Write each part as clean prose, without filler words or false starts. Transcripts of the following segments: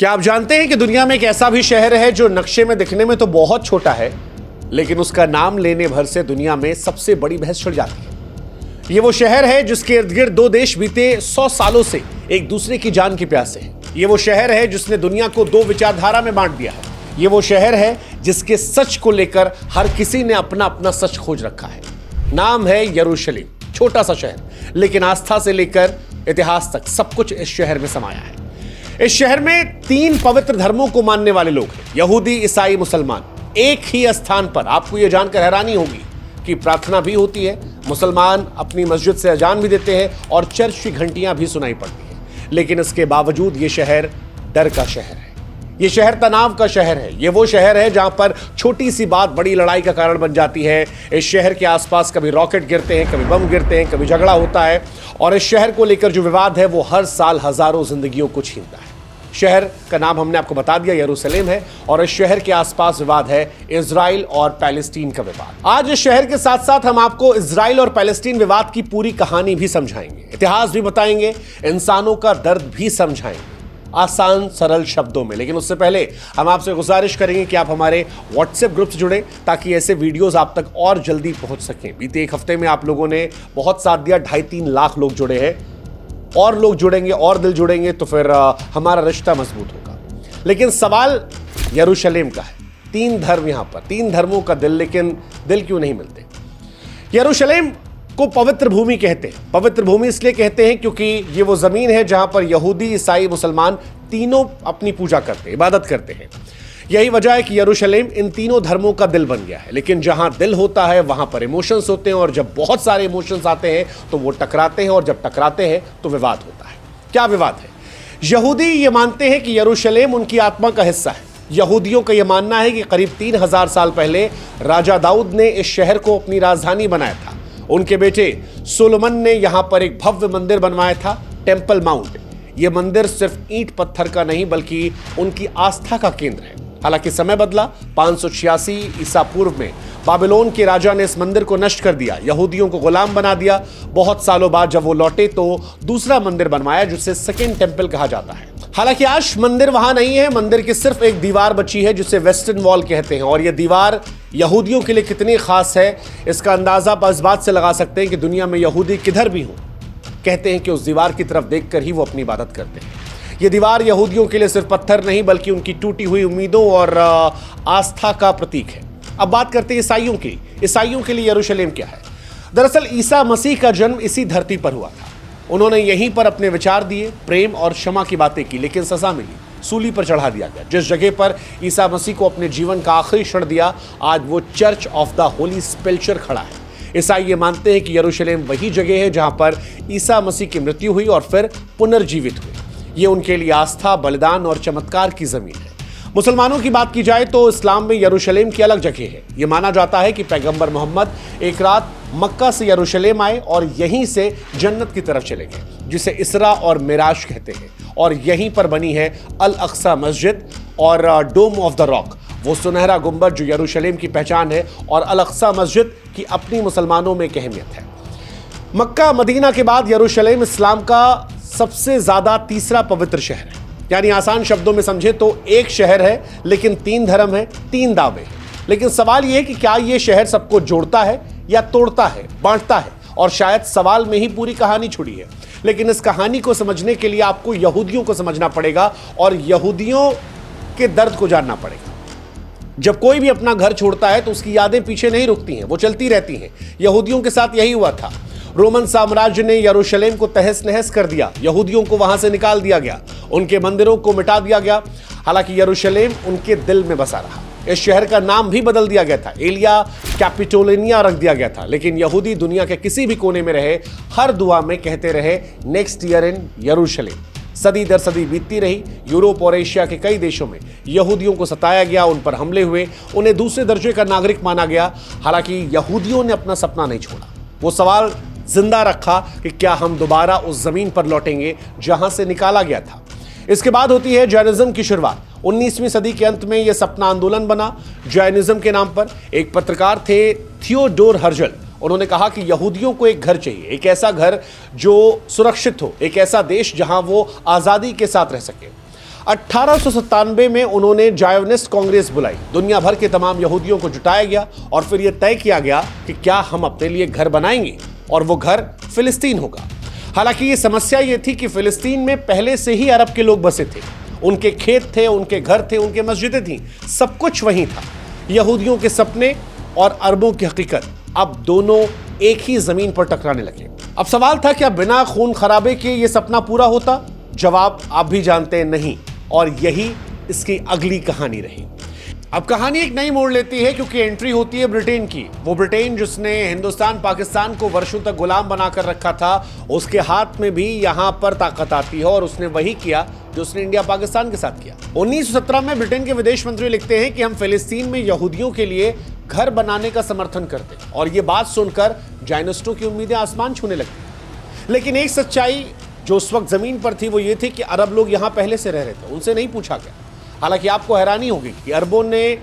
क्या आप जानते हैं कि दुनिया में एक ऐसा भी शहर है जो नक्शे में दिखने में तो बहुत छोटा है, लेकिन उसका नाम लेने भर से दुनिया में सबसे बड़ी बहस छिड़ जाती है। ये वो शहर है जिसके इर्द गिर्द दो देश बीते 100 सालों से एक दूसरे की जान के प्यासे हैं। ये वो शहर है जिसने दुनिया को दो विचारधारा में बांट दिया है। ये वो शहर है जिसके सच को लेकर हर किसी ने अपना अपना सच खोज रखा है। नाम है यरूशलेम। छोटा सा शहर, लेकिन आस्था से लेकर इतिहास तक सब कुछ इस शहर में समाया है। इस शहर में 3 पवित्र धर्मों को मानने वाले लोग हैं, यहूदी, ईसाई, मुसलमान। एक ही स्थान पर आपको यह जानकर हैरानी होगी कि प्रार्थना भी होती है, मुसलमान अपनी मस्जिद से अजान भी देते हैं और चर्च की घंटियां भी सुनाई पड़ती हैं। लेकिन इसके बावजूद ये शहर डर का शहर है। ये शहर तनाव का शहर है। ये वो शहर है जहां पर छोटी सी बात बड़ी लड़ाई का कारण बन जाती है। इस शहर के आसपास कभी रॉकेट गिरते हैं, कभी बम गिरते हैं, कभी झगड़ा होता है और इस शहर को लेकर जो विवाद है वो हर साल हजारों जिंदगियों को छीनता है। शहर का नाम हमने आपको बता दिया, यरूशलेम है और इस शहर के आसपास विवाद है इजराइल और पैलेस्टीन का विवाद। आज इस शहर के साथ साथ हम आपको इजराइल और पैलेस्टीन विवाद की पूरी कहानी भी समझाएंगे, इतिहास भी बताएंगे, इंसानों का दर्द भी समझाएंगे आसान सरल शब्दों में। लेकिन उससे पहले हम आपसे गुजारिश करेंगे कि आप हमारे व्हाट्सएप ग्रुप से जुड़ें ताकि ऐसे वीडियोस आप तक और जल्दी पहुंच सकें। बीते एक हफ्ते में आप लोगों ने बहुत साथ दिया, 2.5-3 लाख लोग जुड़े हैं। और लोग जुड़ेंगे और दिल जुड़ेंगे तो फिर हमारा रिश्ता मजबूत होगा। लेकिन सवाल यरूशलेम का है। 3 धर्म यहां पर, 3 धर्मों का दिल, लेकिन दिल क्यों नहीं मिलते? यरूशलेम को पवित्र भूमि कहते हैं। पवित्र भूमि इसलिए कहते हैं क्योंकि ये वो जमीन है जहां पर यहूदी, ईसाई, मुसलमान तीनों अपनी पूजा करते हैं, इबादत करते हैं। यही वजह है कि यरूशलेम इन तीनों धर्मों का दिल बन गया है। लेकिन जहां दिल होता है वहां पर इमोशंस होते हैं और जब बहुत सारे इमोशंस आते हैं तो वो टकराते हैं और जब टकराते हैं तो विवाद होता है। क्या विवाद है? यहूदी ये मानते हैं कि यरूशलेम उनकी आत्मा का हिस्सा है। यहूदियों का यह मानना है कि करीब 3000 साल पहले राजा दाऊद ने इस शहर को अपनी राजधानी बनाया था। उनके बेटे सोलोमन ने यहां पर एक भव्य मंदिर बनवाया था, टेम्पल माउंट। यह मंदिर सिर्फ ईंट पत्थर का नहीं बल्कि उनकी आस्था का केंद्र है। हालांकि समय बदला, 586 ईसा पूर्व में बाबिलोन के राजा ने इस मंदिर को नष्ट कर दिया, यहूदियों को गुलाम बना दिया। बहुत सालों बाद जब वो लौटे तो दूसरा मंदिर बनवाया जिसे सेकेंड टेम्पल कहा जाता है। हालांकि आज मंदिर वहां नहीं है, मंदिर की सिर्फ एक दीवार बची है जिसे वेस्टर्न वॉल कहते हैं। और यह दीवार यहूदियों के लिए कितनी खास है इसका अंदाजा इस बात से लगा सकते हैं कि दुनिया में यहूदी किधर भी हो, कहते हैं कि उस दीवार की तरफ देखकर ही वो अपनी इबादत करते हैं। ये दीवार यहूदियों के लिए सिर्फ पत्थर नहीं बल्कि उनकी टूटी हुई उम्मीदों और आस्था का प्रतीक है। अब बात करते हैं ईसाइयों की। ईसाइयों के लिए यरूशलेम क्या है? दरअसल ईसा मसीह का जन्म इसी धरती पर हुआ था। उन्होंने यहीं पर अपने विचार दिए, प्रेम और क्षमा की बातें की, लेकिन सजा मिली, सूली पर चढ़ा दिया गया। जिस जगह पर ईसा मसीह को अपने जीवन का आखिरी क्षण दिया, आज वो चर्च ऑफ द होली सेपल्चर खड़ा है। ईसाई ये मानते हैं कि यरूशलेम वही जगह है जहां पर ईसा मसीह की मृत्यु हुई और फिर पुनर्जीवित हुई। ये उनके लिए आस्था, बलिदान और चमत्कार की जमीन है। मुसलमानों की बात की जाए तो इस्लाम में यरूशलेम की अलग जगह है। यह माना जाता है कि पैगंबर मोहम्मद एक रात मक्का से यरूशलेम आए और यहीं से जन्नत की तरफ चले गए, जिसे इसरा और मिराज कहते हैं। और यहीं पर बनी है अल अक्सा मस्जिद और डोम ऑफ द रॉक, वो सुनहरा गुंबद जो यरूशलेम की पहचान है। और अल अक्सा मस्जिद की अपनी मुसलमानों में एक अहमियत है। मक्का मदीना के बाद यरूशलेम इस्लाम का सबसे ज्यादा तीसरा पवित्र शहर है। यानी आसान शब्दों में समझे तो एक शहर है लेकिन 3 धर्म है, 3 दावे हैं। लेकिन सवाल यह है कि क्या यह शहर सबको जोड़ता है या तोड़ता है, बांटता है? और शायद सवाल में ही पूरी कहानी छुड़ी है। लेकिन इस कहानी को समझने के लिए आपको यहूदियों को समझना पड़ेगा और यहूदियों के दर्द को जानना पड़ेगा। जब कोई भी अपना घर छोड़ता है तो उसकी यादें पीछे नहीं रुकती हैं, वो चलती रहती हैं। यहूदियों के साथ यही हुआ था। रोमन साम्राज्य ने यरूशलेम को तहस नहस कर दिया, यहूदियों को वहां से निकाल दिया गया, उनके मंदिरों को मिटा दिया गया। हालांकि यरूशलेम उनके दिल में बसा रहा। इस शहर का नाम भी बदल दिया गया था, एलिया कैपिटोलिनिया रख दिया गया था। लेकिन यहूदी दुनिया के किसी भी कोने में रहे, हर दुआ में कहते रहे नेक्स्ट ईयर इन यरूशलेम। सदी दर सदी बीतती रही। यूरोप और एशिया के कई देशों में यहूदियों को सताया गया, उन पर हमले हुए, उन्हें दूसरे दर्जे का नागरिक माना गया। हालांकि यहूदियों ने अपना सपना नहीं छोड़ा। वो सवाल जिंदा रखा कि क्या हम दोबारा उस जमीन पर लौटेंगे जहां से निकाला गया था। इसके बाद होती है जैनिज्म की शुरुआत। 19वीं सदी के अंत में यह सपना आंदोलन बना जैनिज्म के नाम पर। एक पत्रकार थे थियोडोर हर्जल, उन्होंने कहा कि यहूदियों को एक घर चाहिए, एक ऐसा घर जो सुरक्षित हो, एक ऐसा देश जहां वो आज़ादी के साथ रह सके। 1897 में उन्होंने जायोनिस्ट कांग्रेस बुलाई। दुनिया भर के तमाम यहूदियों को जुटाया गया और फिर यह तय किया गया कि क्या हम अपने लिए घर बनाएंगे और वो घर फिलिस्तीन होगा। हालांकि ये समस्या ये थी कि फिलिस्तीन में पहले से ही अरब के लोग बसे थे। उनके खेत थे, उनके घर थे, उनके मस्जिदें थीं, सब कुछ वहीं था। यहूदियों के सपने और अरबों की हकीकत अब दोनों एक ही जमीन पर टकराने लगे। अब सवाल था क्या बिना खून खराबे के ये सपना पूरा होता? जवाब आप भी जानते हैं, नहीं। और यही इसकी अगली कहानी रही। अब कहानी एक नई मोड़ लेती है क्योंकि एंट्री होती है ब्रिटेन की। वो ब्रिटेन जिसने हिंदुस्तान पाकिस्तान को वर्षों तक गुलाम बनाकर रखा था, उसके हाथ में भी यहां पर ताकत आती है और उसने वही किया जो उसने इंडिया पाकिस्तान के साथ किया। 1917 में ब्रिटेन के विदेश मंत्री लिखते हैं कि हम फिलिस्तीन में यहूदियों के लिए घर बनाने का समर्थन करते हैं। और ये बात सुनकर जायनिस्टों की उम्मीदें आसमान छूने लगती। लेकिन एक सच्चाई जो उस वक्त जमीन पर थी वो ये थी कि अरब लोग यहां पहले से रह रहे थे, उनसे नहीं पूछा गया। हालांकि आपको हैरानी होगी कि अरबों ने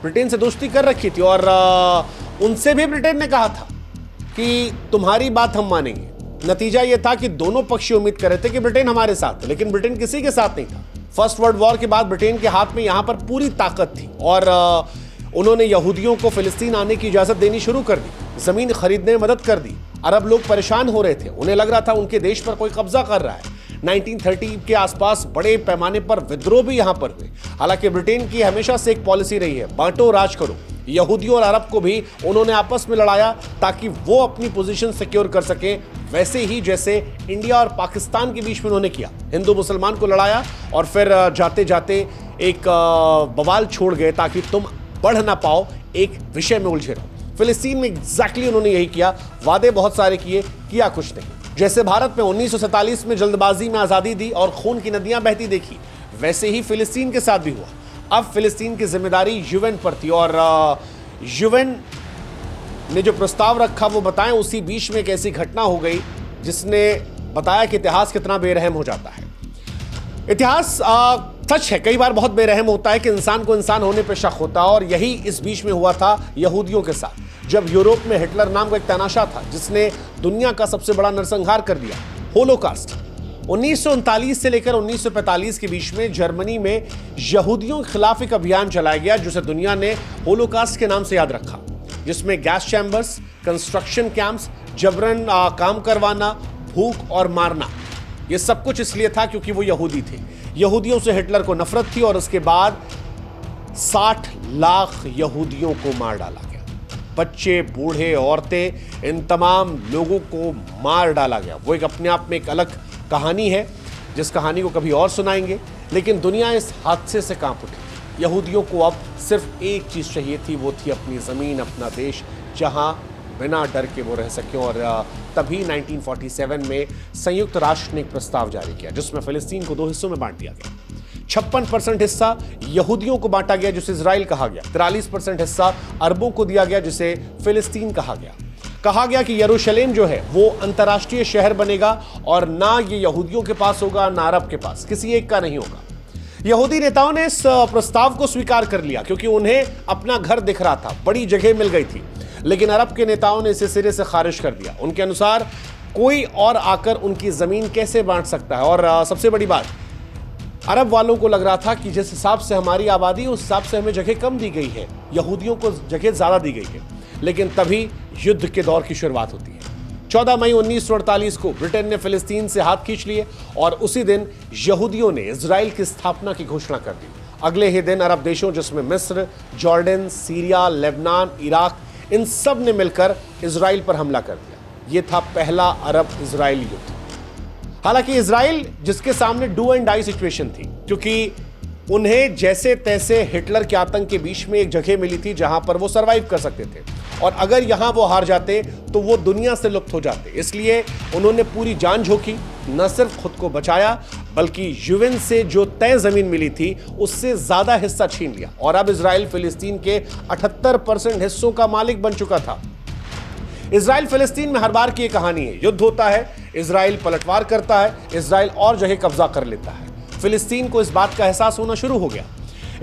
ब्रिटेन से दोस्ती कर रखी थी और उनसे भी ब्रिटेन ने कहा था कि तुम्हारी बात हम मानेंगे। नतीजा यह था कि दोनों पक्ष उम्मीद कर रहे थे कि ब्रिटेन हमारे साथ है, लेकिन ब्रिटेन किसी के साथ नहीं था। फर्स्ट वर्ल्ड वॉर के बाद ब्रिटेन के हाथ में यहां पर पूरी ताकत थी और उन्होंने यहूदियों को फिलिस्तीन आने की इजाजत देनी शुरू कर दी, जमीन खरीदने में मदद कर दी। अरब लोग परेशान हो रहे थे, उन्हें लग रहा था उनके देश पर कोई कब्जा कर रहा है। 1930 के आसपास बड़े पैमाने पर विद्रोह भी यहां पर हुए। हालांकि ब्रिटेन की हमेशा से एक पॉलिसी रही है, बांटो राज करो। यहूदियों और अरब को भी उन्होंने आपस में लड़ाया ताकि वो अपनी पोजीशन सिक्योर कर सके, वैसे ही जैसे इंडिया और पाकिस्तान के बीच में उन्होंने किया। हिंदू मुसलमान को लड़ाया और फिर जाते जाते एक बवाल छोड़ गए ताकि तुम बढ़ ना पाओ, एक विषय में उलझे रहो। फिलिस्तीन में एग्जैक्टली उन्होंने यही किया। वादे बहुत सारे किए, किया कुछ नहीं। जैसे भारत में 1947 में जल्दबाजी में आजादी दी और खून की नदियां बहती देखी, वैसे ही फिलिस्तीन के साथ भी हुआ। अब फिलिस्तीन की जिम्मेदारी यूएन पर थी और यूएन ने जो प्रस्ताव रखा वो बताएं, उसी बीच में एक ऐसी घटना हो गई जिसने बताया कि इतिहास कितना बेरहम हो जाता है। इतिहास सच है, कई बार बहुत बेरहम होता है कि इंसान को इंसान होने पर शक होता है और यही इस बीच में हुआ था यहूदियों के साथ। जब यूरोप में हिटलर नाम का एक तानाशाह था जिसने दुनिया का सबसे बड़ा नरसंहार कर दिया, होलोकास्ट। 1939 से लेकर 1945 के बीच में जर्मनी में यहूदियों के खिलाफ एक अभियान चलाया गया जिसे दुनिया ने होलोकास्ट के नाम से याद रखा, जिसमें गैस चैम्बर्स, कंस्ट्रक्शन कैंप्स, जबरन काम करवाना, भूख और मारना, ये सब कुछ इसलिए था क्योंकि वो यहूदी थे। यहूदियों से हिटलर को नफरत थी और उसके बाद 60 लाख यहूदियों को मार डाला गया। बच्चे, बूढ़े, औरतें, इन तमाम लोगों को मार डाला गया। वो एक अपने आप में एक अलग कहानी है जिस कहानी को कभी और सुनाएंगे। लेकिन दुनिया इस हादसे से कांप उठी। यहूदियों को अब सिर्फ एक चीज़ चाहिए थी, वो थी अपनी ज़मीन, अपना देश, जहां बिना डर के वो रह सकें। और तभी 1947 में संयुक्त राष्ट्र ने एक प्रस्ताव जारी किया जिसमें फिलिस्तीन को 2 हिस्सों में बांट दिया गया। 56% हिस्सा यहूदियों को बांटा गया जिसे इजराइल कहा गया। 43% हिस्सा अरबों को दिया गया जिसे फिलिस्तीन कहा गया। कहा गया कि यरूशलेम जो है वो अंतर्राष्ट्रीय शहर बनेगा और ना ये यहूदियों के पास होगा ना अरब के पास, किसी एक का नहीं होगा। यहूदी नेताओं ने इस प्रस्ताव को स्वीकार कर लिया क्योंकि उन्हें अपना घर दिख रहा था, बड़ी जगह मिल गई थी। लेकिन अरब के नेताओं ने इसे सिरे से खारिज कर दिया। उनके अनुसार कोई और आकर उनकी जमीन कैसे बांट सकता है। और सबसे बड़ी बात, अरब वालों को लग रहा था कि जिस हिसाब से हमारी आबादी उस हिसाब से हमें जगह कम दी गई है, यहूदियों को जगह ज्यादा दी गई है। लेकिन तभी युद्ध के दौर की शुरुआत होती है। 14 मई 1948 को ब्रिटेन ने फिलिस्तीन से हाथ खींच लिए और उसी दिन यहूदियों ने इजराइल की स्थापना की घोषणा कर दी। अगले ही दिन अरब देशों जिसमें मिस्र, जॉर्डन, सीरिया, लेबनान, इराक, इन सब ने मिलकर इजराइल पर हमला कर दिया। यह था पहला अरब इजराइल युद्ध। हालांकि इजराइल जिसके सामने डू एंड डाई सिचुएशन थी, क्योंकि उन्हें जैसे तैसे हिटलर के आतंक के बीच में एक जगह मिली थी जहां पर वो सरवाइव कर सकते थे और अगर यहां वो हार जाते तो वो दुनिया से लुप्त हो जाते। इसलिए उन्होंने पूरी जान झोंकी, न सिर्फ खुद को बचाया बल्कि यूएन से जो तय जमीन मिली थी उससे ज्यादा हिस्सा छीन लिया और अब इजराइल फिलिस्तीन के 78% हिस्सों का मालिक बन चुका था। इजराइल फिलिस्तीन में हर बार की एक कहानी है, युद्ध होता है, इजराइल पलटवार करता है, इजराइल और जगह कब्जा कर लेता है। फिलिस्तीन को इस बात का एहसास होना शुरू हो गया।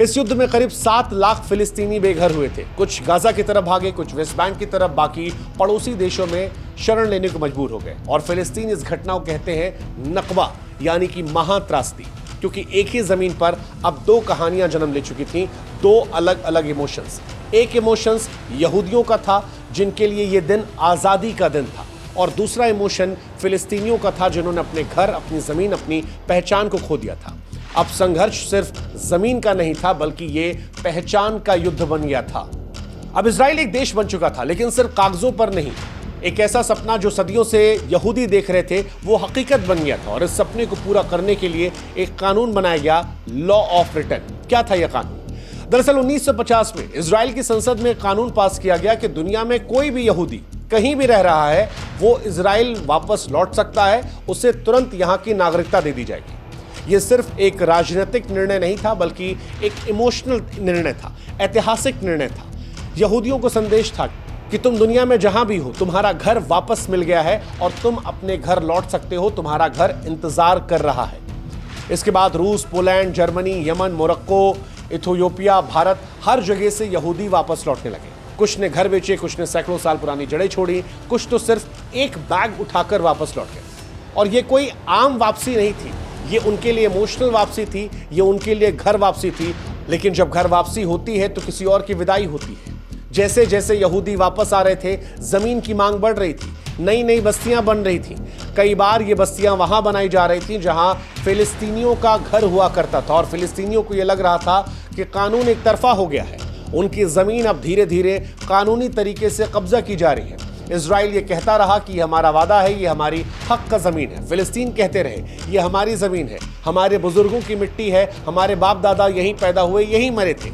इस युद्ध में करीब 7 लाख फिलिस्तीनी बेघर हुए थे। कुछ गाजा की तरफ भागे, कुछ वेस्ट बैंक की तरफ, बाकी पड़ोसी देशों में शरण लेने को मजबूर हो गए। और फिलिस्तीन इस घटना को कहते हैं नकबा, यानी कि महात्रासदी। क्योंकि एक ही जमीन पर अब दो कहानियां जन्म ले चुकी थीं, दो अलग अलग इमोशंस। एक इमोशंस यहूदियों का था जिनके लिए यह दिन आज़ादी का दिन था, और दूसरा इमोशन फिलिस्तीनियों का था जिन्होंने अपने घर, अपनी जमीन, अपनी पहचान को खो दिया था। अब संघर्ष सिर्फ जमीन का नहीं था बल्कि ये पहचान का युद्ध बन गया था। अब इजराइल एक देश बन चुका था, लेकिन सिर्फ कागजों पर नहीं। एक ऐसा सपना जो सदियों से यहूदी देख रहे थे वो हकीकत बन गया था, और इस सपने को पूरा करने के लिए एक कानून बनाया गया, लॉ ऑफ रिटर्न। क्या था यह कानून? दरअसल 1950 में इजराइल की संसद में कानून पास किया गया कि दुनिया में कोई भी यहूदी कहीं भी रह रहा है वो इजराइल वापस लौट सकता है, उसे तुरंत यहां की नागरिकता दे दी जाएगी। यह सिर्फ एक राजनीतिक निर्णय नहीं था बल्कि एक इमोशनल निर्णय था, ऐतिहासिक निर्णय था। यहूदियों को संदेश था कि तुम दुनिया में जहां भी हो, तुम्हारा घर वापस मिल गया है और तुम अपने घर लौट सकते हो, तुम्हारा घर इंतजार कर रहा है। इसके बाद रूस, Poland, Germany, Yemen, Morocco, Ethiopia, Bharat, हर जगह से यहूदी वापस लौटने लगे। कुछ ने घर बेचे, कुछ ने सैकड़ों साल पुरानी जड़ें छोड़ी, कुछ तो सिर्फ एक बैग उठाकर वापस लौट गए। और ये कोई आम वापसी नहीं थी, ये उनके लिए इमोशनल वापसी थी, ये उनके लिए घर वापसी थी। लेकिन जब घर वापसी होती है तो किसी और की विदाई होती है। जैसे जैसे यहूदी वापस आ रहे थे, जमीन की मांग बढ़ रही थी, नई नई बस्तियां बन रही थी। कई बार ये बस्तियां वहां बनाई जा रही थी जहां फिलिस्तीनियों का घर हुआ करता था, और फिलिस्तीनियों को यह लग रहा था कि कानून एक तरफा हो गया है, उनकी जमीन अब धीरे धीरे कानूनी तरीके से कब्जा की जा रही है। इजराइल ये कहता रहा कि ये हमारा वादा है, ये हमारी हक का जमीन है। फिलिस्तीन कहते रहे ये हमारी जमीन है, हमारे बुजुर्गों की मिट्टी है, हमारे बाप दादा यहीं पैदा हुए, यहीं मरे थे।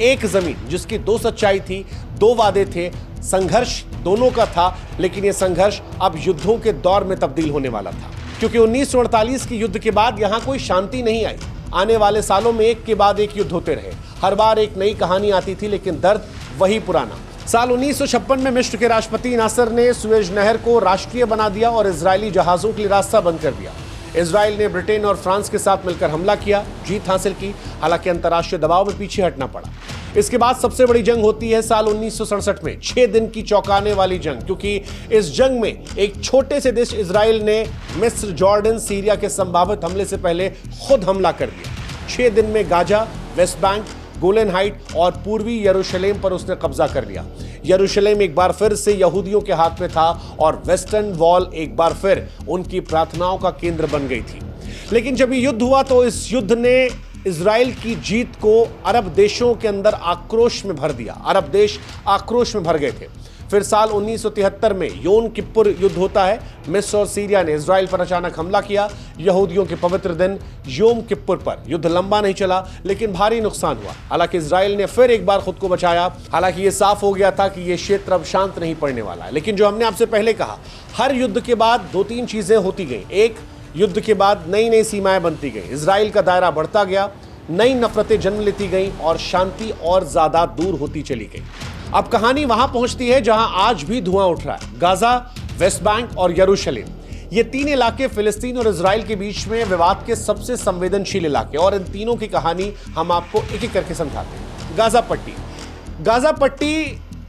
एक जमीन जिसकी दो सच्चाई थी, दो वादे थे, संघर्ष दोनों का था, लेकिन यह संघर्ष अब युद्धों के दौर में तब्दील होने वाला था। क्योंकि 1948 के युद्ध के बाद यहां कोई शांति नहीं आई। आने वाले सालों में एक के बाद एक युद्ध होते रहे, हर बार एक नई कहानी आती थी, लेकिन दर्द वही पुराना। साल 1956 में मिस्र के राष्ट्रपति नासर ने सुएज नहर को राष्ट्रीय बना दिया और इजरायली जहाजों के लिए रास्ता बंद कर दिया। इजराइल ने ब्रिटेन और फ्रांस के साथ मिलकर हमला किया, जीत हासिल की, हालांकि अंतर्राष्ट्रीय दबाव में पीछे हटना पड़ा। इसके बाद सबसे बड़ी जंग होती है साल 1967 में, 6 दिन की चौंकाने वाली जंग, क्योंकि इस जंग में एक छोटे से देश इजराइल ने मिस्र, जॉर्डन, सीरिया के संभावित हमले से पहले खुद हमला कर दिया। 6 दिन में गाजा, वेस्ट बैंक, गोलन हाइट और पूर्वी यरूशलेम पर उसने कब्जा कर लिया। यरूशलेम एक बार फिर से यहूदियों के हाथ में था और वेस्टर्न वॉल एक बार फिर उनकी प्रार्थनाओं का केंद्र बन गई थी। लेकिन जब ये युद्ध हुआ तो इस युद्ध ने इजराइल की जीत को अरब देशों के अंदर आक्रोश में भर दिया। अरब देश आक्रोश में भर गए थे। फिर साल 1973 में योम किप्पुर युद्ध होता है। मिस्र और सीरिया ने इजराइल पर अचानक हमला किया। यहूदियों के पवित्र दिन योम किप्पुर पर युद्ध लंबा नहीं चला, लेकिन भारी नुकसान हुआ। हालांकि इजराइल ने फिर एक बार खुद को बचाया। हालांकि यह साफ हो गया था कि यह क्षेत्र अब शांत नहीं पड़ने वाला है। लेकिन जो हमने आपसे पहले कहा, हर युद्ध के बाद 2-3 चीजें होती गई। एक, युद्ध के बाद नई नई सीमाएं बनती गई, इजराइल का दायरा बढ़ता गया, नई नफरतें जन्म लेती गई और शांति और ज्यादा दूर होती चली गई। अब कहानी वहां पहुंचती है जहां आज भी धुआं उठ रहा है। गाजा, वेस्ट बैंक और यरूशलेम, ये 3 इलाके फिलिस्तीन और इजराइल के बीच में विवाद के सबसे संवेदनशील इलाके, और इन तीनों की कहानी हम आपको एक एक करके समझाते हैं। गाजा पट्टी। गाजा पट्टी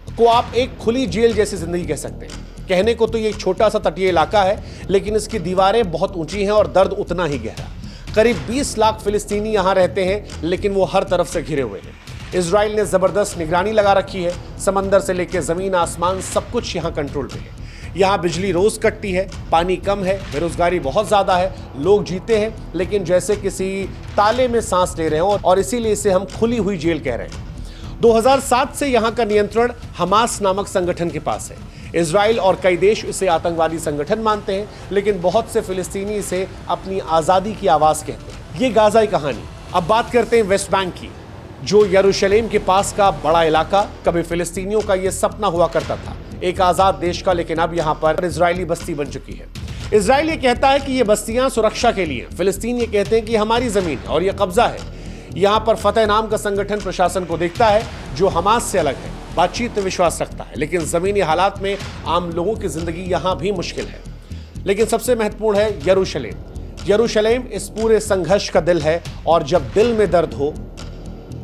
को आप एक खुली जेल जैसी जिंदगी कह सकते हैं। कहने को तो ये एक छोटा सा तटीय इलाका है, लेकिन इसकी दीवारें बहुत ऊंची हैं और दर्द उतना ही गहरा। करीब 20 लाख फिलिस्तीनी यहां रहते हैं, लेकिन वो हर तरफ से घिरे हुए हैं। इजराइल ने जबरदस्त निगरानी लगा रखी है। समंदर से लेकर जमीन, आसमान, सब कुछ यहां कंट्रोल में है। यहां बिजली रोज कटती है, पानी कम है, बेरोजगारी बहुत ज्यादा है, लोग जीते हैं लेकिन जैसे किसी ताले में सांस ले रहे हो, और इसीलिए इसे हम खुली हुई जेल कह रहे हैं। 2007 से यहां का नियंत्रण हमास नामक संगठन के पास है। इजराइल और कई देश इसे आतंकवादी संगठन मानते हैं, लेकिन बहुत से फिलिस्तीनी इसे अपनी आजादी की आवाज कहते हैं। ये गाजा की कहानी। अब बात करते हैं वेस्ट बैंक की, जो यरूशलेम के पास का बड़ा इलाका। कभी फिलिस्तीनियों का यह सपना हुआ करता था, एक आजाद देश का, लेकिन अब यहां पर इजरायली बस्ती बन चुकी है। इजराइल ये कहता है कि ये बस्तियां सुरक्षा के लिए, फिलिस्तीन ये कहते हैं कि हमारी जमीन है और यह कब्जा है। यहां पर फतेह नाम का संगठन प्रशासन को देखता है, जो हमास से अलग है, बातचीत में विश्वास रखता है, लेकिन जमीनी हालात में आम लोगों की जिंदगी यहां भी मुश्किल है। लेकिन सबसे महत्वपूर्ण है यरूशलेम। यरूशलेम इस पूरे संघर्ष का दिल है, और जब दिल में दर्द हो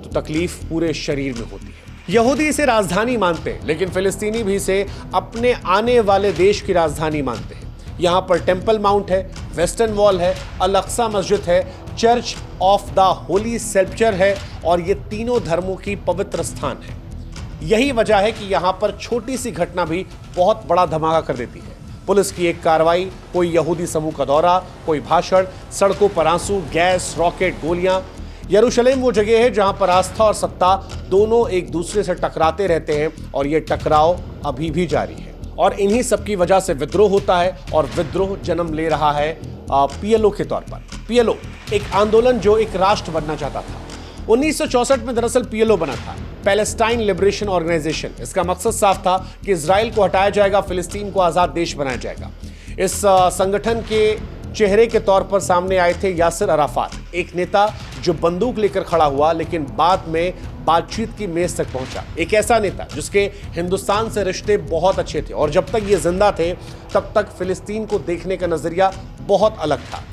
तो तकलीफ पूरे शरीर में होती है। यहूदी इसे राजधानी मानते हैं, लेकिन फिलिस्तीनी भी इसे अपने आने वाले देश की राजधानी मानते हैं। यहां पर टेंपल माउंट है, वेस्टर्न वॉल है, अल अक्सा मस्जिद है, चर्च ऑफ द होली सेप्चर है और ये तीनों धर्मों की पवित्र स्थान है। यही वजह है कि यहां पर छोटी सी घटना भी बहुत बड़ा धमाका कर देती है। पुलिस की एक कार्रवाई, कोई यहूदी समूह का दौरा, कोई भाषण, सड़कों पर आंसू, गैस, रॉकेट, गोलियां। यरूशलेम वो जगह है जहां पर आस्था और सत्ता दोनों एक दूसरे से टकराते रहते हैं और ये टकराव अभी भी जारी है। और इन्हीं सब की वजह से विद्रोह होता है और विद्रोह जन्म ले रहा है पीएलओ के तौर पर। पीएलओ एक आंदोलन जो एक राष्ट्र बनना चाहता था। 1964 में दरअसल पीएलओ बना था, पैलेस्टाइन लिबरेशन ऑर्गेनाइजेशन। इसका मकसद साफ था कि इजराइल को हटाया जाएगा, फिलिस्तीन को आजाद देश बनाया जाएगा। इस संगठन के चेहरे के तौर पर सामने आए थे यासिर अराफात, एक नेता जो बंदूक लेकर खड़ा हुआ लेकिन बाद में बातचीत की मेज तक पहुंचा। एक ऐसा नेता जिसके हिंदुस्तान से रिश्ते बहुत अच्छे थे और जब तक ये जिंदा थे तब तक फिलिस्तीन को देखने का नजरिया बहुत अलग था।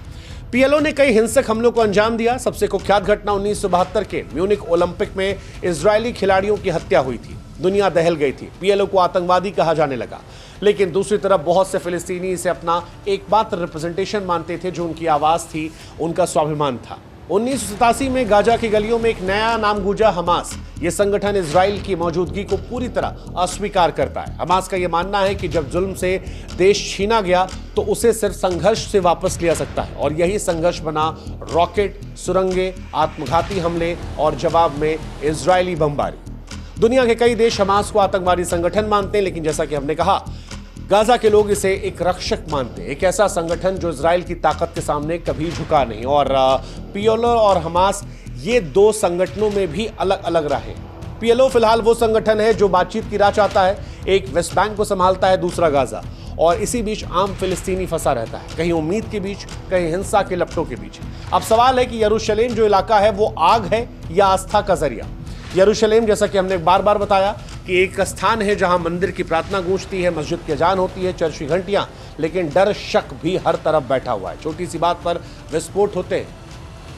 पीएलओ ने कई हिंसक हमलों को अंजाम दिया। सबसे कुख्यात घटना 1972 के म्यूनिक ओलंपिक में इजरायली खिलाड़ियों की हत्या हुई थी। दुनिया दहल गई थी। पीएलओ को आतंकवादी कहा जाने लगा, लेकिन दूसरी तरफ बहुत से फिलिस्तीनी इसे अपना एकमात्र रिप्रेजेंटेशन मानते थे, जो उनकी आवाज थी, उनका स्वाभिमान था। 1987 में गाजा की गलियों में एक नया नाम गूंजा, हमास। यह संगठन इजराइल की मौजूदगी को पूरी तरह अस्वीकार करता है। हमास का यह मानना है कि जब जुल्म से देश छीना गया तो उसे सिर्फ संघर्ष से वापस लिया सकता है और यही संघर्ष बना रॉकेट, सुरंगें, आत्मघाती हमले और जवाब में इजरायली बमबारी। दुनिया के कई देश हमास को आतंकवादी संगठन मानते हैं, लेकिन जैसा कि हमने कहा, गाजा के लोग इसे एक रक्षक मानते हैं, एक ऐसा संगठन जो इजराइल की ताकत के सामने कभी झुका नहीं। और पीएलओ और हमास ये दो संगठनों में भी अलग अलग रहे। पीएलओ फिलहाल वो संगठन है जो बातचीत की राह चाहता है, एक वेस्ट बैंक को संभालता है, दूसरा गाजा, और इसी बीच आम फिलिस्तीनी फंसा रहता है, कहीं उम्मीद के बीच, कहीं हिंसा के लपटों के बीच। अब सवाल है कि यरूशलेम जो इलाका है वो आग है या आस्था का जरिया। यरूशलेम, जैसा कि हमने बार बार बताया, कि एक स्थान है जहां मंदिर की प्रार्थना गूंजती है, मस्जिद की अजान होती है, चर्च की घंटियां, लेकिन डर, शक भी हर तरफ बैठा हुआ है। छोटी सी बात पर विस्फोट होते हैं,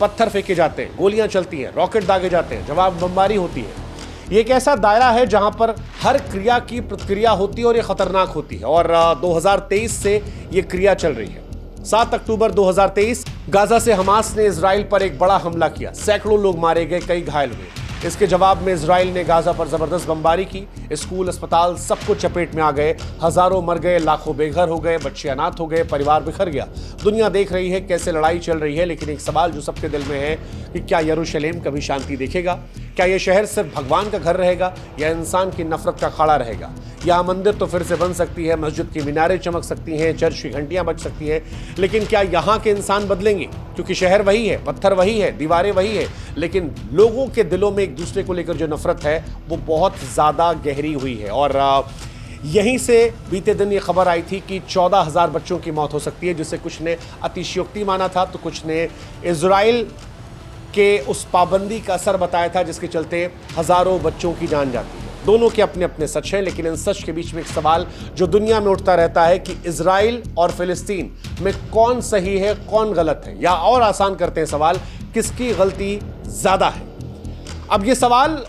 पत्थर फेंके जाते हैं, गोलियां चलती हैं, रॉकेट दागे जाते हैं, जवाब बमबारी होती है। ये एक ऐसा दायरा है जहां पर हर क्रिया की प्रतिक्रिया होती है और ये खतरनाक होती है। और 2023 से ये क्रिया चल रही है। 7 अक्टूबर 2023 गाजा से हमास ने इजराइल पर एक बड़ा हमला किया। सैकड़ों लोग मारे गए, कई घायल हुए। इसके जवाब में इजराइल ने गाजा पर जबरदस्त बमबारी की। स्कूल, अस्पताल सबको चपेट में आ गए। हजारों मर गए, लाखों बेघर हो गए, बच्चे अनाथ हो गए, परिवार बिखर गया। दुनिया देख रही है कैसे लड़ाई चल रही है, लेकिन एक सवाल जो सबके दिल में है कि क्या यरूशलेम कभी शांति देखेगा? क्या यह शहर सिर्फ भगवान का घर रहेगा या इंसान की नफरत का अखाड़ा रहेगा? यहाँ मंदिर तो फिर से बन सकती है, मस्जिद की मीनारें चमक सकती हैं, चर्च की घंटियां बज सकती हैं, लेकिन क्या यहाँ के इंसान बदलेंगे? क्योंकि शहर वही है, पत्थर वही है, दीवारें वही है, लेकिन लोगों के दिलों में एक दूसरे को लेकर जो नफरत है वो बहुत ज़्यादा गहरी हुई है। और यहीं से बीते दिन ये खबर आई थी कि 14,000 बच्चों की मौत हो सकती है, जिसे कुछ ने अतिशयोक्ति माना था तो कुछ ने इजराइल के उस पाबंदी का असर बताया था जिसके चलते हजारों बच्चों की जान जाती है। दोनों के अपने अपने सच हैं, लेकिन इन सच के बीच में एक सवाल जो दुनिया में उठता रहता है कि इजराइल और फिलिस्तीन में कौन सही है, कौन गलत है, या और आसान करते हैं सवाल, किसकी गलती ज्यादा है? अब ये सवाल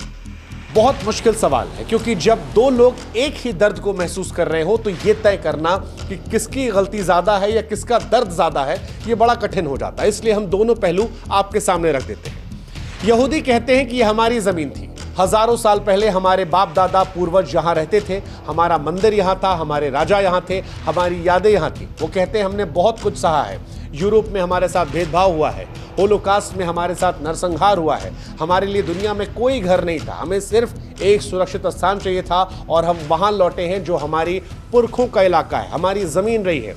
बहुत मुश्किल सवाल है, क्योंकि जब दो लोग एक ही दर्द को महसूस कर रहे हो तो ये तय करना कि किसकी गलती ज्यादा है या किसका दर्द ज्यादा है, ये बड़ा कठिन हो जाता है। इसलिए हम दोनों पहलू आपके सामने रख देते हैं। यहूदी कहते हैं कि ये हमारी जमीन थी, हजारों साल पहले हमारे बाप दादा पूर्वज यहां रहते थे, हमारा मंदिर यहां था, हमारे राजा यहां थे, हमारी यादें यहां थी। वो कहते हैं हमने बहुत कुछ सहा है, यूरोप में हमारे साथ भेदभाव हुआ है, होलोकास्ट में हमारे साथ नरसंहार हुआ है, हमारे लिए दुनिया में कोई घर नहीं था, हमें सिर्फ एक सुरक्षित स्थान चाहिए था और हम वहां लौटे हैं जो हमारी पुरखों का इलाका है, हमारी जमीन रही है।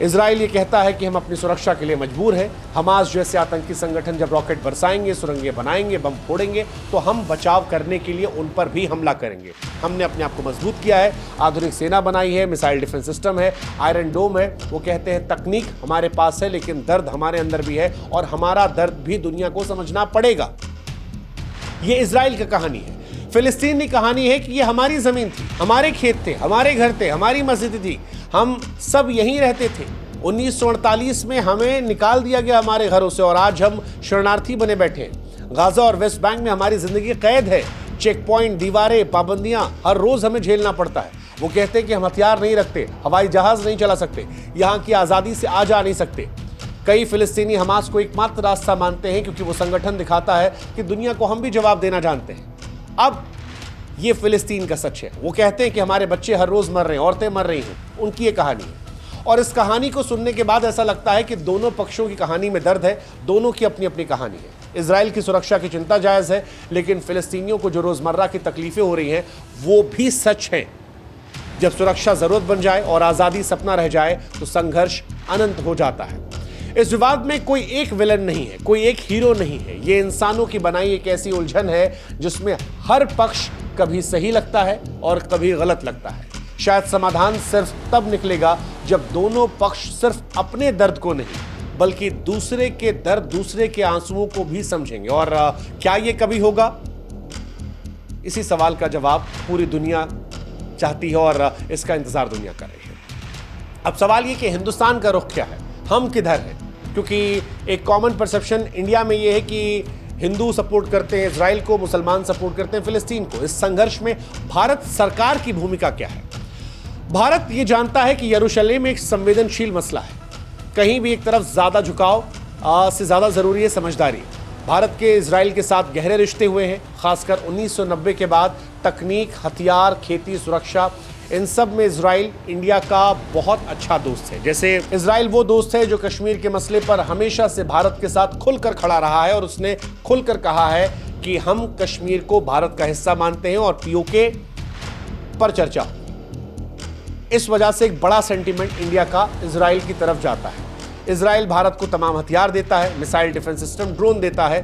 इजराइल ये कहता है कि हम अपनी सुरक्षा के लिए मजबूर हैं। हमास जैसे आतंकी संगठन जब रॉकेट बरसाएंगे, सुरंगें बनाएंगे, बम फोड़ेंगे तो हम बचाव करने के लिए उन पर भी हमला करेंगे। हमने अपने आप को मजबूत किया है, आधुनिक सेना बनाई है, मिसाइल डिफेंस सिस्टम है, आयरन डोम है। वो कहते हैं तकनीक हमारे पास है, लेकिन दर्द हमारे अंदर भी है और हमारा दर्द भी दुनिया को समझना पड़ेगा। ये इजराइल की कहानी है। फिलिस्तीन की कहानी है कि ये हमारी जमीन थी, हमारे खेत थे, हमारे घर थे, हमारी मस्जिद थी, हम सब यहीं रहते थे। 1948 में हमें निकाल दिया गया हमारे घरों से और आज हम शरणार्थी बने बैठे हैं। गाजा और वेस्ट बैंक में हमारी जिंदगी कैद है। चेक पॉइंट, दीवारें, पाबंदियां हर रोज हमें झेलना पड़ता है। वो कहते हैं कि हम हथियार नहीं रखते, हवाई जहाज नहीं चला सकते, यहाँ की आज़ादी से आ जा नहीं सकते। कई फिलिस्तीनी हमास को एकमात्र रास्ता मानते हैं क्योंकि वो संगठन दिखाता है कि दुनिया को हम भी जवाब देना जानते हैं। अब ये फिलिस्तीन का सच है। वो कहते हैं कि हमारे बच्चे हर रोज मर रहे हैं, औरतें मर रही हैं। उनकी ये कहानी है और इस कहानी को सुनने के बाद ऐसा लगता है कि दोनों पक्षों की कहानी में दर्द है, दोनों की अपनी अपनी कहानी है। इजराइल की सुरक्षा की चिंता जायज है, लेकिन फिलिस्तीनियों को जो रोजमर्रा की तकलीफें हो रही हैं वो भी सच है। जब सुरक्षा जरूरत बन जाए और आजादी सपना रह जाए तो संघर्ष अनंत हो जाता है। इस विवाद में कोई एक विलन नहीं है, कोई एक हीरो नहीं है। ये इंसानों की बनाई एक ऐसी उलझन है जिसमें हर पक्ष कभी सही लगता है और कभी गलत लगता है। शायद समाधान सिर्फ तब निकलेगा जब दोनों पक्ष सिर्फ अपने दर्द को नहीं बल्कि दूसरे के दर्द, दूसरे के आंसुओं को भी समझेंगे। और क्या ये कभी होगा? इसी सवाल का जवाब पूरी दुनिया चाहती है और इसका इंतजार दुनिया कर रही है। अब सवाल ये कि हिंदुस्तान का रुख क्या है, हम किधर हैं? क्योंकि एक कॉमन परसेप्शन इंडिया में ये है कि हिंदू सपोर्ट करते हैं इजराइल को, मुसलमान सपोर्ट करते हैं फिलिस्तीन को। इस संघर्ष में भारत सरकार की भूमिका क्या है? भारत ये जानता है कि यरूशलेम एक संवेदनशील मसला है। कहीं भी एक तरफ ज्यादा झुकाव से ज्यादा जरूरी है समझदारी। भारत के इजराइल के साथ गहरे रिश्ते हुए हैं, खासकर 1990 के बाद। तकनीक, हथियार, खेती, सुरक्षा, इन सब में इजराइल इंडिया का बहुत अच्छा दोस्त है। जैसे इजराइल वो दोस्त है जो कश्मीर के मसले पर हमेशा से भारत के साथ खुलकर खड़ा रहा है और उसने खुलकर कहा है कि हम कश्मीर को भारत का हिस्सा मानते हैं और पीओके पर चर्चा। इस वजह से एक बड़ा सेंटीमेंट इंडिया का इजराइल की तरफ जाता है। इजराइल भारत को तमाम हथियार देता है, मिसाइल डिफेंस सिस्टम, ड्रोन देता है।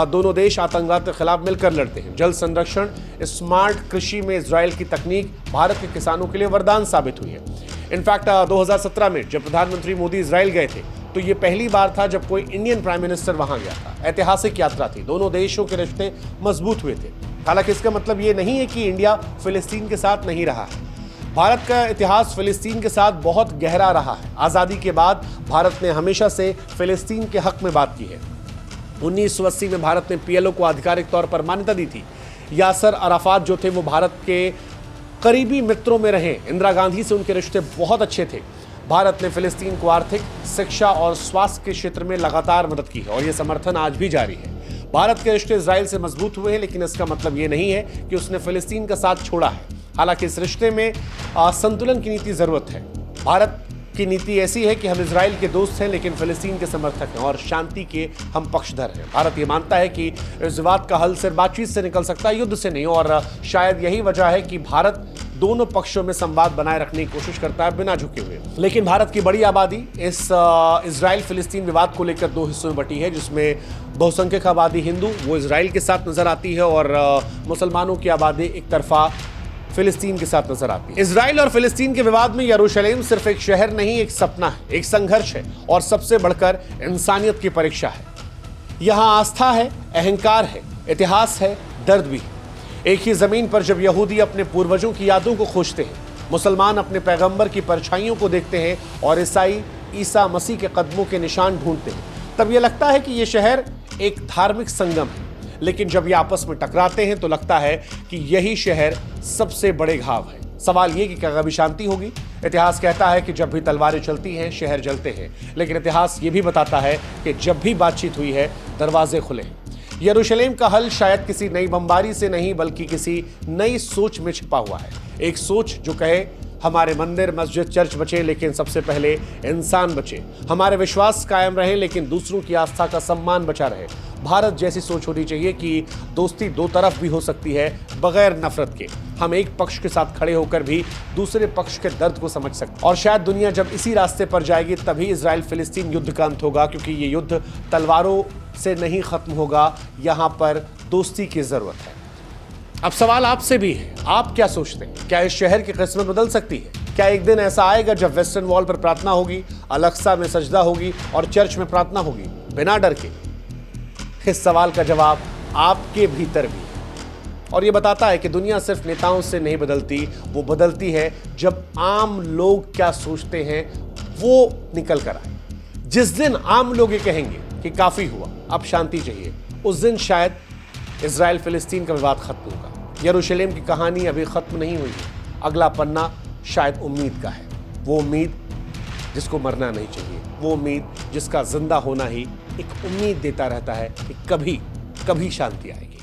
दोनों देश आतंकवाद के खिलाफ मिलकर लड़ते हैं। जल संरक्षण, स्मार्ट कृषि में इजराइल की तकनीक भारत के किसानों के लिए वरदान साबित हुई है। इनफैक्ट 2017 में जब प्रधानमंत्री मोदी इजराइल गए थे तो ये पहली बार था जब कोई इंडियन प्राइम मिनिस्टर वहां गया था। ऐतिहासिक यात्रा थी, दोनों देशों के रिश्ते मजबूत हुए थे। हालांकि इसका मतलब ये नहीं है कि इंडिया फिलिस्तीन के साथ नहीं रहा है। भारत का इतिहास फिलिस्तीन के साथ बहुत गहरा रहा है। आज़ादी के बाद भारत ने हमेशा से फिलिस्तीन के हक में बात की है। 1980 में भारत ने पीएलओ को आधिकारिक तौर पर मान्यता दी थी। यासर अराफात जो थे वो भारत के करीबी मित्रों में रहे। इंदिरा गांधी से उनके रिश्ते बहुत अच्छे थे। भारत ने फिलिस्तीन को आर्थिक, शिक्षा और स्वास्थ्य के क्षेत्र में लगातार मदद की है और यह समर्थन आज भी जारी है। भारत के रिश्ते इजराइल से मजबूत हुए हैं, लेकिन इसका मतलब ये नहीं है कि उसने फिलिस्तीन का साथ छोड़ा है। हालांकि इस रिश्ते में संतुलन की नीति जरूरत है। भारत की नीति ऐसी है कि हम इजराइल के दोस्त हैं लेकिन फिलिस्तीन के समर्थक हैं और शांति के हम पक्षधर हैं। भारत ये मानता है कि इस विवाद का हल सिर्फ बातचीत से निकल सकता है, युद्ध से नहीं। और शायद यही वजह है कि भारत दोनों पक्षों में संवाद बनाए रखने की कोशिश करता है बिना झुके हुए। लेकिन भारत की बड़ी आबादी इस इजराइल फिलिस्तीन विवाद को लेकर दो हिस्सों में बटी है, जिसमें बहुसंख्यक आबादी हिंदू वो इजराइल के साथ नजर आती है और मुसलमानों की आबादी एक तरफा फिलिस्तीन के साथ नजर आती है। इजराइल और फिलिस्तीन के विवाद में यरूशलेम सिर्फ एक शहर नहीं, एक सपना है, एक संघर्ष है और सबसे बढ़कर इंसानियत की परीक्षा है। यहां आस्था है, अहंकार है, इतिहास है, दर्द भी है। एक ही जमीन पर जब यहूदी अपने पूर्वजों की यादों को खोजते हैं, मुसलमान अपने पैगंबर की परछाइयों को देखते हैं और ईसाई ईसा मसीह के कदमों के निशान ढूंढते हैं, तब यह लगता है कि यह शहर एक धार्मिक संगम है। लेकिन जब ये आपस में टकराते हैं तो लगता है कि यही शहर सबसे बड़े घाव है। सवाल ये कि क्या कभी शांति होगी? इतिहास कहता है कि जब भी तलवारें चलती हैं शहर जलते हैं, लेकिन इतिहास ये भी बताता है कि जब भी बातचीत हुई है दरवाजे खुले हैं। यरूशलेम का हल शायद किसी नई बमबारी से नहीं बल्कि किसी नई सोच में छिपा हुआ है। एक सोच जो कहे हमारे मंदिर, मस्जिद, चर्च बचे लेकिन सबसे पहले इंसान बचे। हमारे विश्वास कायम रहे लेकिन दूसरों की आस्था का सम्मान बचा रहे। भारत जैसी सोच होनी चाहिए कि दोस्ती दो तरफ भी हो सकती है बगैर नफरत के। हम एक पक्ष के साथ खड़े होकर भी दूसरे पक्ष के दर्द को समझ सकते हैं। और शायद दुनिया जब इसी रास्ते पर जाएगी तभी इजराइल फिलिस्तीन युद्ध का अंत होगा, क्योंकि ये युद्ध तलवारों से नहीं खत्म होगा, यहाँ पर दोस्ती की जरूरत है। अब सवाल आपसे भी है, आप क्या सोचते हैं? क्या इस शहर की किस्मत बदल सकती है? क्या एक दिन ऐसा आएगा जब वेस्टर्न वॉल पर प्रार्थना होगी, अलक्सा में सजदा होगी और चर्च में प्रार्थना होगी बिना डर के? इस सवाल का जवाब आपके भीतर भी है और यह बताता है कि दुनिया सिर्फ नेताओं से नहीं बदलती, वो बदलती है जब आम लोग क्या सोचते हैं वो निकल कर आए। जिस दिन आम लोग ये कहेंगे कि काफी हुआ, अब शांति चाहिए, उस दिन शायद इजराइल फिलिस्तीन का विवाद खत्म होगा। यरूशलेम की कहानी अभी खत्म नहीं हुई है। अगला पन्ना शायद उम्मीद का है। वो उम्मीद जिसको मरना नहीं चाहिए, वो उम्मीद जिसका जिंदा होना ही एक उम्मीद देता रहता है कि कभी कभी शांति आएगी।